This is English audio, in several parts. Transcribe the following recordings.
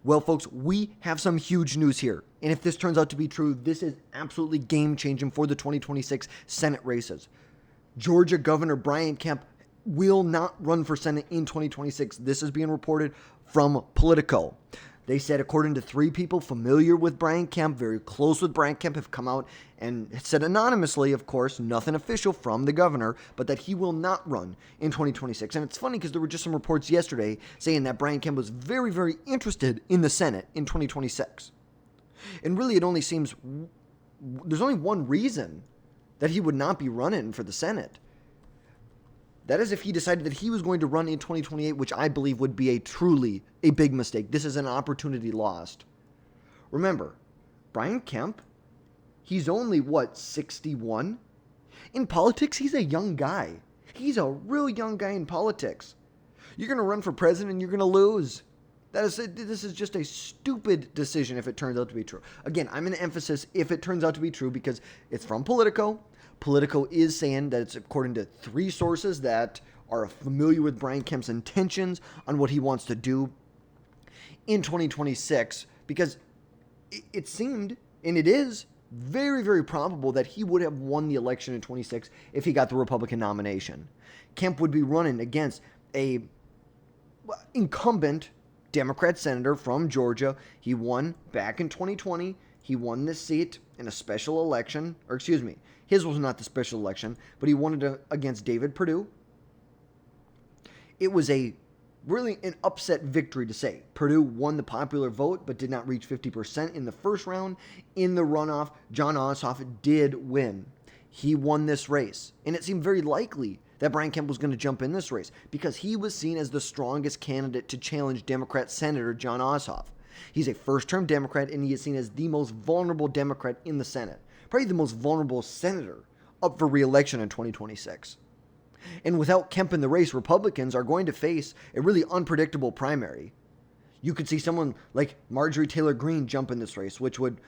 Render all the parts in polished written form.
Well, folks, we have some huge news here. And if this turns out to be true, this is absolutely game-changing for the 2026 Senate races. Georgia Governor Brian Kemp will not run for Senate in 2026. This is being reported from Politico. They said, according to 3 people familiar with Brian Kemp, very close with Brian Kemp, have come out and said anonymously, of course, nothing official from the governor, but that he will not run in 2026. And it's funny because there were just some reports yesterday saying that Brian Kemp was very, very interested in the Senate in 2026. And really, it only seems there's only one reason that he would not be running for the Senate. That is if he decided that he was going to run in 2028, which I believe would be truly a big mistake. This is an opportunity lost. Remember, Brian Kemp, he's only, 61? In politics, he's a young guy. He's a real young guy in politics. You're going to run for president and you're going to lose. This is just a stupid decision if it turns out to be true. Again, I'm going to emphasize if it turns out to be true because it's from Politico. Politico is saying that it's according to 3 sources that are familiar with Brian Kemp's intentions on what he wants to do in 2026 because it seemed, and it is, very, very probable that he would have won the election in 26 if he got the Republican nomination. Kemp would be running against a incumbent Democrat senator from Georgia. He won back in 2020. He won this seat in a special election, or excuse me, his was not the special election, but he won it against David Perdue. It was really an upset victory to say. Perdue won the popular vote, but did not reach 50% in the first round. In the runoff, Jon Ossoff did win. He won this race, and it seemed very likely that Brian Kemp was going to jump in this race because he was seen as the strongest candidate to challenge Democrat Senator Jon Ossoff. He's a first-term Democrat, and he is seen as the most vulnerable Democrat in the Senate. Probably the most vulnerable senator up for re-election in 2026. And without Kemp in the race, Republicans are going to face a really unpredictable primary. You could see someone like Marjorie Taylor Greene jump in this race, which would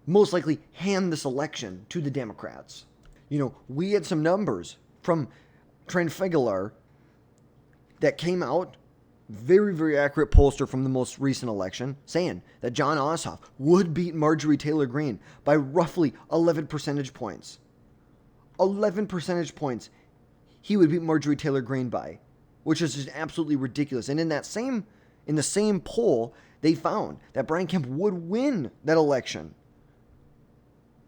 most likely hand this election to the Democrats. We had some numbers from Trafalgar that came out, very, very accurate pollster from the most recent election, saying that Jon Ossoff would beat Marjorie Taylor Greene by roughly 11 percentage points. 11 percentage points he would beat Marjorie Taylor Greene by, which is just absolutely ridiculous. And in the same poll, they found that Brian Kemp would win that election.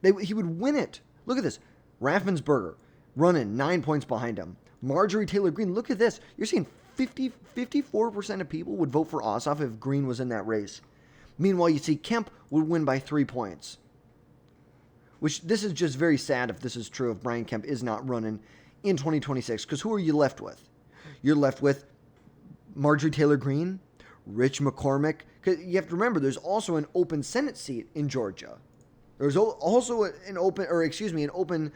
He would win it. Look at this. Raffensperger running 9 points behind him. Marjorie Taylor Greene, look at this. You're seeing 54% of people would vote for Ossoff if Greene was in that race. Meanwhile, you see Kemp would win by 3 points. Which, this is just very sad if this is true, if Brian Kemp is not running in 2026. Because who are you left with? You're left with Marjorie Taylor Greene, Rich McCormick. Because you have to remember, there's also an open Senate seat in Georgia. There's also an open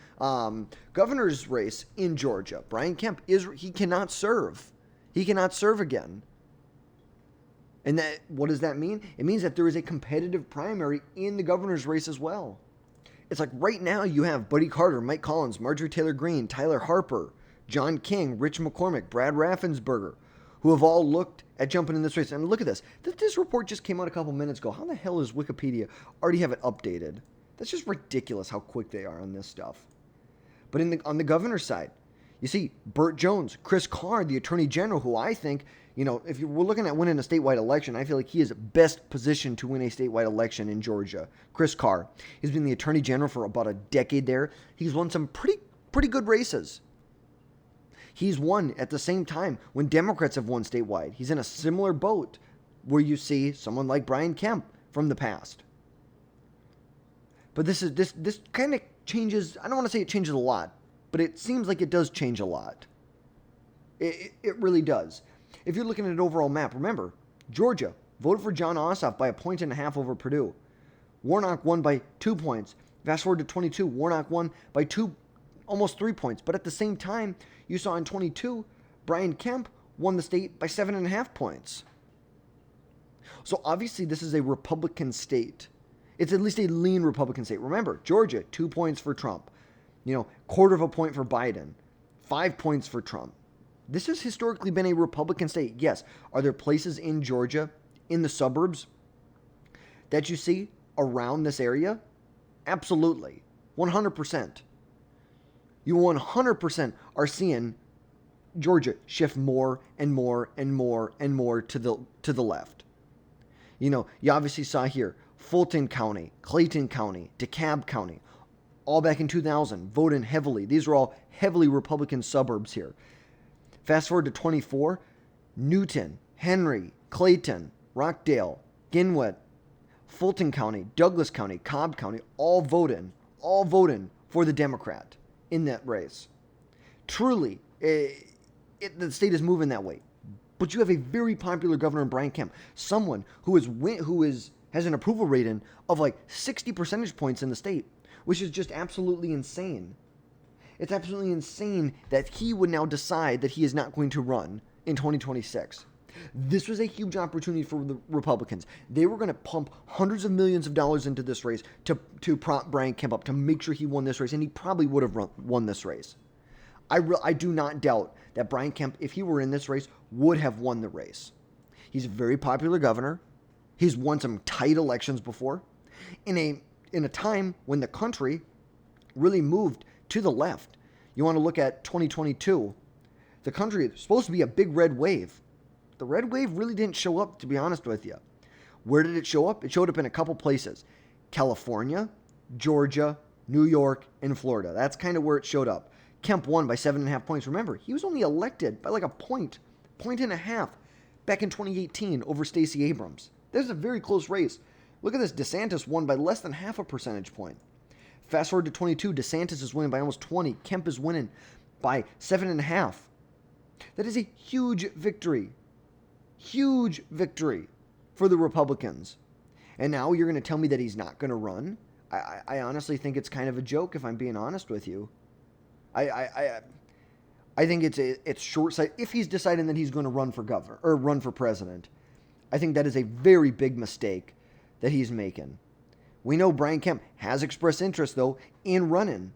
governor's race in Georgia. Brian Kemp he cannot serve. He cannot serve again. And what does that mean? It means that there is a competitive primary in the governor's race as well. It's like right now you have Buddy Carter, Mike Collins, Marjorie Taylor Greene, Tyler Harper, John King, Rich McCormick, Brad Raffensperger, who have all looked at jumping in this race. And look at this. This report just came out a couple minutes ago. How the hell does Wikipedia already have it updated? That's just ridiculous how quick they are on this stuff. But on the governor's side, you see Burt Jones, Chris Carr, the Attorney General, who I think, if we're looking at winning a statewide election, I feel like he is best positioned to win a statewide election in Georgia. Chris Carr. He's been the Attorney General for about a decade there. He's won some pretty good races. He's won at the same time when Democrats have won statewide. He's in a similar boat where you see someone like Brian Kemp from the past. But this kind of changes. I don't want to say it changes a lot, but it seems like it does change a lot. It really does. If you're looking at an overall map, remember, Georgia voted for Jon Ossoff by 1.5 points over Perdue. Warnock won by 2 points. Fast forward to 22, Warnock won by almost 3 points. But at the same time, you saw in 22, Brian Kemp won the state by 7.5 points. So obviously this is a Republican state. It's at least a lean Republican state. Remember, Georgia, 2 points for Trump. 1/4 point for Biden. 5 points for Trump. This has historically been a Republican state. Yes. Are there places in Georgia, in the suburbs, that you see around this area? Absolutely. 100%. You 100% are seeing Georgia shift more and more and more and more to the left. You obviously saw here Fulton County, Clayton County, DeKalb County, all back in 2000, voting heavily. These were all heavily Republican suburbs here. Fast forward to 24, Newton, Henry, Clayton, Rockdale, Glenwood, Fulton County, Douglas County, Cobb County, all voting for the Democrat in that race. Truly, the state is moving that way. But you have a very popular governor in Brian Kemp, someone who has an approval rating of like 60 percentage points in the state, which is just absolutely insane. It's absolutely insane that he would now decide that he is not going to run in 2026. This was a huge opportunity for the Republicans. They were going to pump hundreds of millions of dollars into this race to prop Brian Kemp up, to make sure he won this race, and he probably would have won this race. I do not doubt that Brian Kemp, if he were in this race, would have won the race. He's a very popular governor. He's won some tight elections before. In a time when the country really moved to the left. You want to look at 2022. The country is supposed to be a big red wave. The red wave really didn't show up, to be honest with you. Where did it show up? It showed up in a couple places. California, Georgia, New York, and Florida. That's kind of where it showed up. Kemp won by 7.5 points. Remember, he was only elected by like a point and a half back in 2018 over Stacey Abrams. There's a very close race. Look at this. DeSantis won by less than half a percentage point. Fast forward to 22, DeSantis is winning by almost 20. Kemp is winning by 7.5. That is a huge victory. Huge victory for the Republicans. And now you're going to tell me that he's not going to run? I honestly think it's kind of a joke, if I'm being honest with you. I think it's short-sighted. If he's deciding that he's going to run for governor or run for president, I think that is a very big mistake that he's making. We know Brian Kemp has expressed interest, though, in running.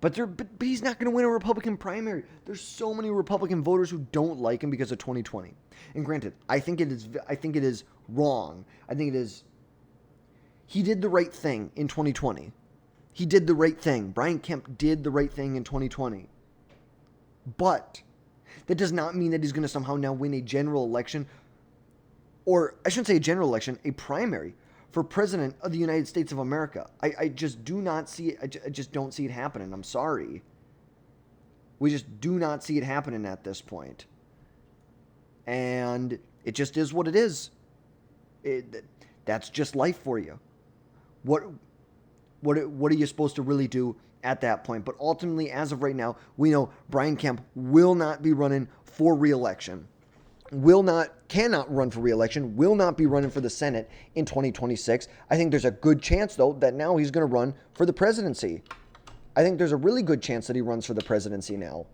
But he's not going to win a Republican primary. There's so many Republican voters who don't like him because of 2020. And granted, I think it is wrong. I think it is. He did the right thing in 2020. He did the right thing. Brian Kemp did the right thing in 2020. But that does not mean that he's going to somehow now win a general election, or I shouldn't say a general election, a primary for president of the United States of America. I just do not see it. I just don't see it happening. I'm sorry. We just do not see it happening at this point. And it just is what it is. That's just life for you. What are you supposed to really do at that point? But ultimately, as of right now, we know Brian Kemp will not be running for re-election. Cannot run for re-election, will not be running for the Senate in 2026. I think there's a good chance, though, that now he's going to run for the presidency. I think there's a really good chance that he runs for the presidency now.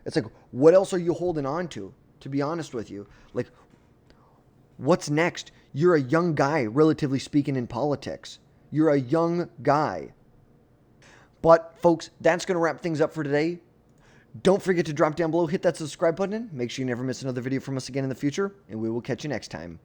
It's like, what else are you holding on to be honest with you? Like, what's next? You're a young guy, relatively speaking, in politics. You're a young guy. But, folks, that's going to wrap things up for today. Don't forget to drop down below, hit that subscribe button. Make sure you never miss another video from us again in the future, and we will catch you next time.